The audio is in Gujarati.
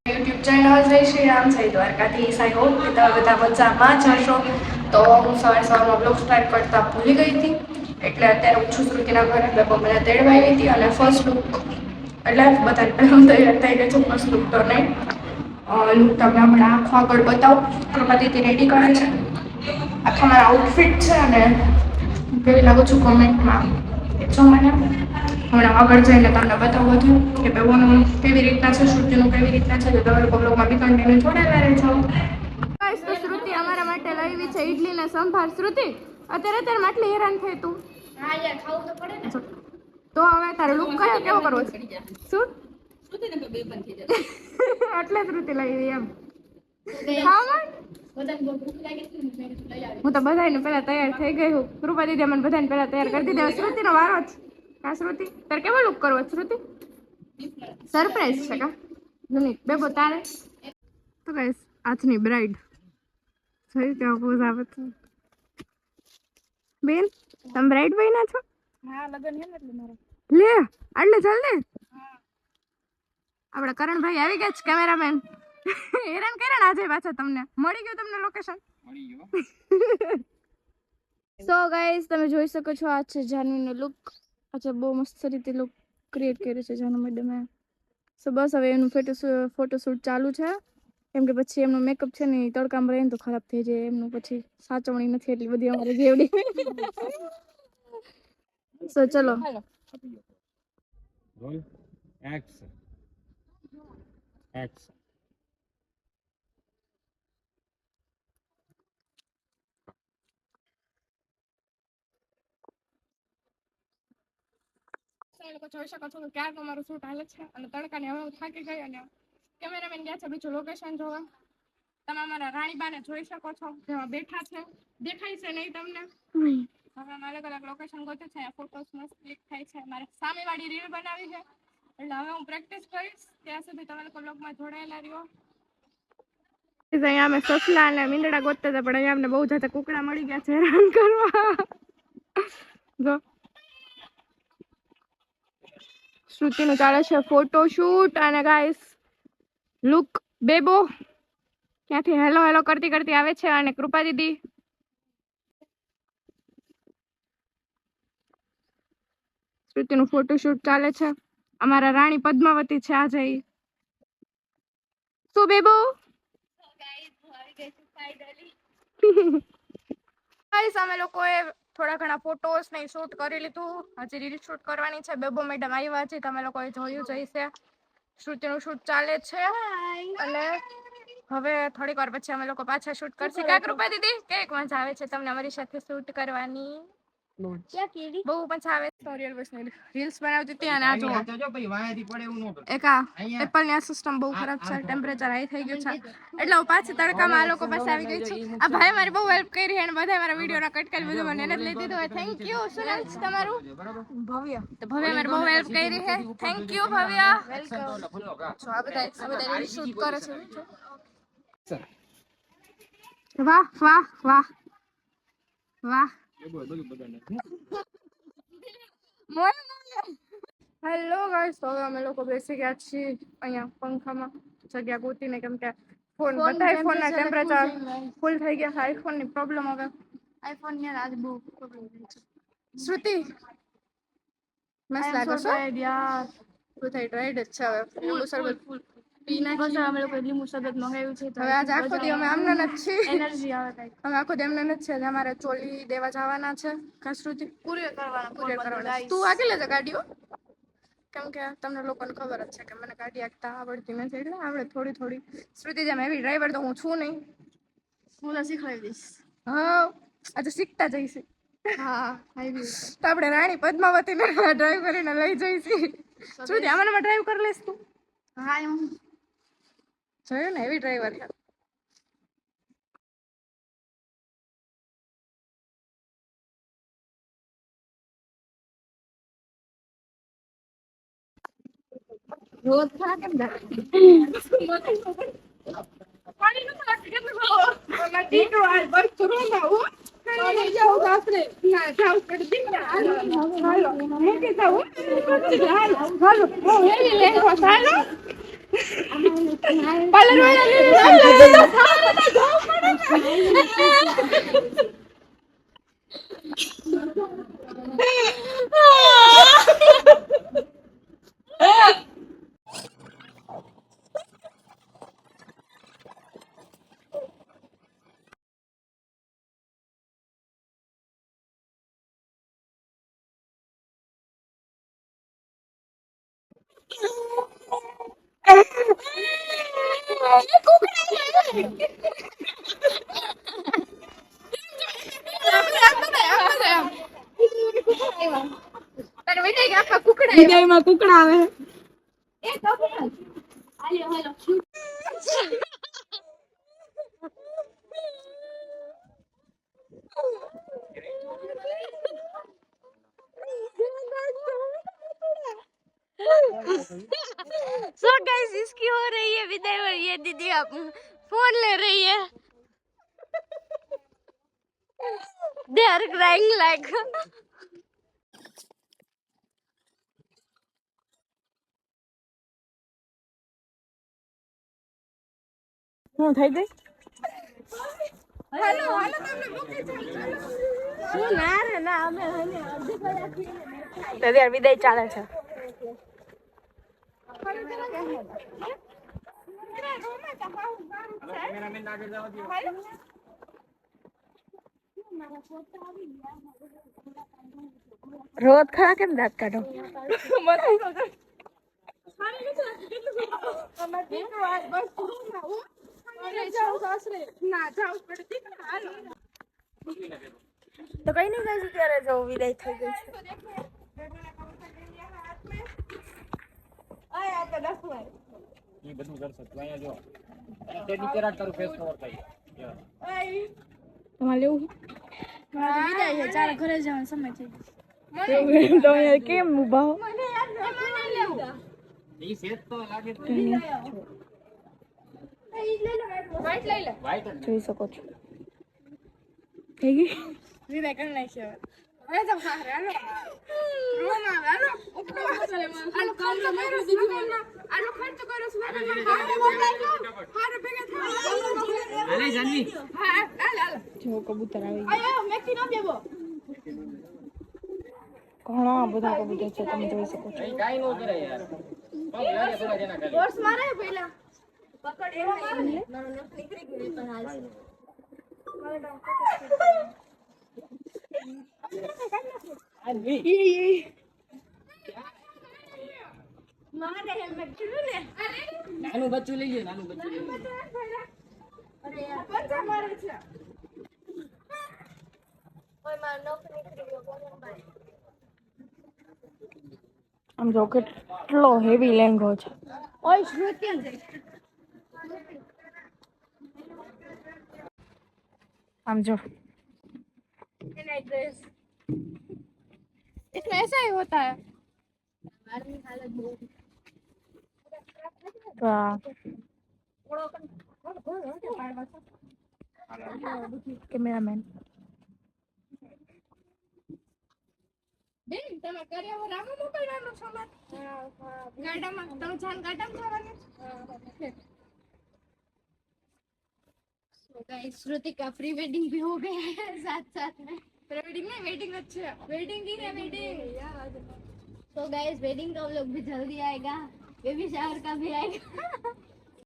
યુટ્યુબ ચેનલ જય શ્રી રામ જય દ્વારકાધીશ. આઈ હોપ કે તમે બધા મજામાં જ હશો. તો હું સવારમાં બ્લોગ સ્ટાર્ટ કરતા ભૂલી ગઈ હતી, એટલે અત્યારે હું છું શ્રુતિના ઘરે. બેબો મને તેડવા આવી હતી અને ફર્સ્ટ લુક એટલે બધાને પહેલાં તૈયાર થઈ ગઈ છું. ફર્સ્ટ લુક તો નહીં, લુક તમને હમણાં આખો આગળ બતાવું. કૃપાદીદી રેડી કરે છે, આખા મારા આઉટફિટ છે અને કેવી લાગુ છું કોમેન્ટમાં જો મને. હમણાં આગળ જઈને તમને બતાવું બધું કે બેબોનું કેવી રીતના છે, શ્રુતિનું કેવી રીતના છે. તો તમે બ્લોગમાં બી કન્ટિન્યુ જોડાયેલા રહેજો. ગાઈસ, તો શ્રુતિ અમારા માટે લાવી છે ઈડલી ને સંભાર. શ્રુતિ, અત્યારે માટલી હેરાન થઈ તું. હા યાર, ખાવું તો પડે ને. તો હવે તારે લુક કયો કેવો કરવો છે? શું શ્રુતિને બે પણ થઈ જાય એટલે શ્રુતિ લાવી એમ. ખાવા હું તો બધાને પેલા તૈયાર થઈ ગઈ હું. કૃપા દીદી મને બધાને પેલા તૈયાર કરી દીધા. શ્રુતિનો વારો જ. કા શ્રુતિ, તારે કેવો લુક કરવો શ્રુતિ? સરપ્રાઈઝ છે કા જુની બેબો તારે? તો ગાઈસ, આજની બ્રાઇડ જોઈ કેવો પોઝ આવે છે. બેન, તમે બ્રાઇડ બન્યા છો? હા, લગન હે ને એટલે મારે. લે આટલે જલ્દી? હા. આપડા કરણભાઈ આવી ગયા છે, કેમેરામેન. હેરાન કર્યા ને આજે પાછા તમને. મળી ગયું તમને લોકેશન? મળી ગયું. સો ગાઈસ, તમે જોઈ શકો છો આ છે જાનવીનો લુક. અચ્છા, બહુ મસ્ત રીતે લુક ક્રિએટ કર્યું છે જાનુ મેડમે. સો બસ હવે એનું ફોટોશૂટ ચાલુ છે, કેમ કે પછી એમનું મેકઅપ છે ને તડકામાં રહે ને તો ખરાબ થઈ જાય. એમનું પછી સાચવણી નથી એટલી બધી અમારે જેવડી. સો ચલો રોલ એક્શન એક્શન. લોકો જોઈ શકો છો કે ક્યાંક અમારું શૂટ હાલે છે અને તડકાની હવે હું થાકી ગઈ અને કેમેરામેન ગયા છે બીજું લોકેશન જોવા. તમે અમારા રાણીબાને જોઈ શકો છો, જેમાં બેઠા છે. દેખાય છે નહીં તમને? હવે અમે અલગ અલગ લોકેશન ગોતે છે. ફોટોસ મસ્ત ક્લિક થાય છે. મારે સામેવાળી રીલ બનાવી છે, એટલે હવે હું પ્રેક્ટિસ કરીશ. ત્યાં સુધી તમે લોકો બ્લોગમાં જોડાયેલા રહ્યો. અહીંયા અમે સસલા અને મીંદડા ગોતતા હતા, પણ અહીંયા અમને બહુ જાતા કુકડા મળી ગયા છે હેરાન કરવા. જો શ્રુતિનું ચાલે છે ફોટોશૂટ અને ગાઈસ લુક બેબો ક્યાંથી હેલો હેલો કરતી કરતી આવે છે અને કૃપા દીદી શ્રુતિનું ફોટોશૂટ ચાલે છે. અમારા રાણી પદ્માવતી છે આજે. શું બેબો? ગાઈસ, અમે લોકોએ થોડા ઘણા ફોટોસ ને શૂટ કરી લીધું. હજી રીલ શૂટ કરવાની છે. બેબો મેડમ આવ્યા છે, તમે લોકોએ જોયું જ હશે. શ્રુતિનું શૂટ ચાલે છે અને હવે થોડીક વાર પછી અમે લોકો પાછા શૂટ કરશે. કા કૃપા દીદી, કેક મજા આવે છે તમને અમારી સાથે શૂટ કરવાની? બહુ મજા આવે છે. રીલ્સ બનાવતી હતી અને આ જો એક આ એપલ ની આ સિસ્ટમ બહુ ખરાબ છે. ટેમ્પરેચર હાઈ થઈ ગયું છે એટલે હું પાછી તડકામાં આ લોકો પાસે આવી ગઈ છું. આ ભાઈ મારી બહુ હેલ્પ કરી અને બધા મારા વિડીયો ના કટ કરી બધું મને એને જ લઈ દીધું હોય. Thank you. શું નામ છે તમારું? ભવ્ય. તો ભવ્ય મારી બહુ હેલ્પ કરી છે. થેન્ક યુ ભવ્ય. વેલકમ. જો આ બધા રીલ શૂટ કરે છે. વાહ વાહ વાહ વાહ. હેલો ગાઈસ, તો હવે અમે લોકો બેસી ગયા છીએ અહીંયા પંખામાં જગ્યા ગોતીને, કેમ કે ફોન બધાય ફોનના ટેમ્પરેચર ફૂલ થઈ ગયા છે. આઈફોન ની પ્રોબ્લેમ હવે આઈફોન ની આજ બહુ પ્રોબ્લેમ છે. શ્રુતિ મસ્ત લાગે છે યાર. ફૂલ થઈ ડ્રાઈડ જ છે હવે. લીંબુ શરબત ફૂલ પી નાખી. અમે લોકો લીંબુ શરબત મંગાવ્યું છે. હવે આજે આખો દી અમે આમના જ છીએ. એનર્જી આવે કઈ. અમે આખો દી એમના જ છે. અમારે ચોલી દેવા જવાના છે. કા શ્રુતિ? કુરિયર કરવાના. તું આગળ લેજે ગાડીઓ, કેમ કે તમને લોકોને ખબર જ છે કે મને ગાડી આંકતા આવડતી નથી, એટલે આવડે થોડી થોડી. શ્રુતિ જેમ એવી ડ્રાઈવર તો હું છું નહીં. હું તો શીખવાડી દઈશ. હા, આજે શીખતા જઈશું. હા, તો આપણે રાણી પદ્માવતીને ડ્રાઈવ કરીને લઈ જઈશું. શ્રુતિ, આમાં ડ્રાઈવ કરી લઈશ તું? હા, એમ જોયું ને, એવી ડ્રાઈવર છે. રોજ ખરા કેમ જાય? પાણી નું લાગે કેટલું બસ કરો ના હો. જાઓ સાસરે ના જાવ પડતી હાલો હાલો મૂકી જાવ હાલો બહુ હેવી લેંગો ચાલો પાર્લર વાળા વિદાયમાં કુકડા આવે सो गाइस इसकी हो रही है विदाई और ये दीदी आप फोन ले रही है दे आर क्राइंग लाइक હું થઈ ગઈ હાલો હાલો તમને મૂકી ચાલો શું ના રે ના અમે હને અડધી કલાક તો યાર વિદાય ચાલે છે રોજ ખરા કેમ દાંત કાઢો તો કઈ નહીં ગઈ ત્યારે જો વિદાય થઈ ગઈ છે ये બધું कर सकते हैं जो તે નીચે રાખ તારું ફેસ કવર થાય તમારે લેવું વિદાય છે ચાલો ઘરે જવાનો સમય થઈ તો યાર કેમ ઊભા હો એ સેટ તો લાગે વાઈટ લઈ લે વાઈટ જોઈ શકો છો થઈ ગઈ વિદાય કરી નાખી હવે તો હારે હાલો રૂમ આવે હાલો ઉપર મસાલે હાલો કામ તો મારી દીદી હાલો ખર્ચ કરો છો હારે ભેગા થાઓ અલે જાનવી હા હાલ જો કબૂતર આવી ગયા આયો મેકી ન દેવો ઘણા બધા કબૂતર છે તમે જોઈ શકો છો એ કાઈ નો કરે યાર પગ લાગે થોડા જેના ખાલી ફોર્સ મારે પહેલા પકડ એવો મારે નીકળી ગઈ પણ હાલ મારે હેલ્મેટ કીધું ને અરે નાનું બચ્ચું લઈ લે નાનું બચ્ચું લઈ લે અરે યાર પંચા મારે છે કોઈ માં નોક નીકળી ગયો બોલો ભાઈ આમ જો કેટલો હેવી લેંગો છે ઓય શ્રુતિ आम जो इसमें ऐसा ही होता है कैमरामैन બેન તમે કર્યા રામો મોકલવાનો છો મત ગાડામાં તમે જાન ગાડામાં જવાનું तो गाइस श्रुति का प्री वेडिंग भी हो गया है साथ साथ में प्री वेडिंग नहीं वेडिंग अच्छा वेडिंग ही है वेडिंग यार तो गाइस वेडिंग का व्लॉग भी जल्दी आएगा बेबी शावर का भी आएगा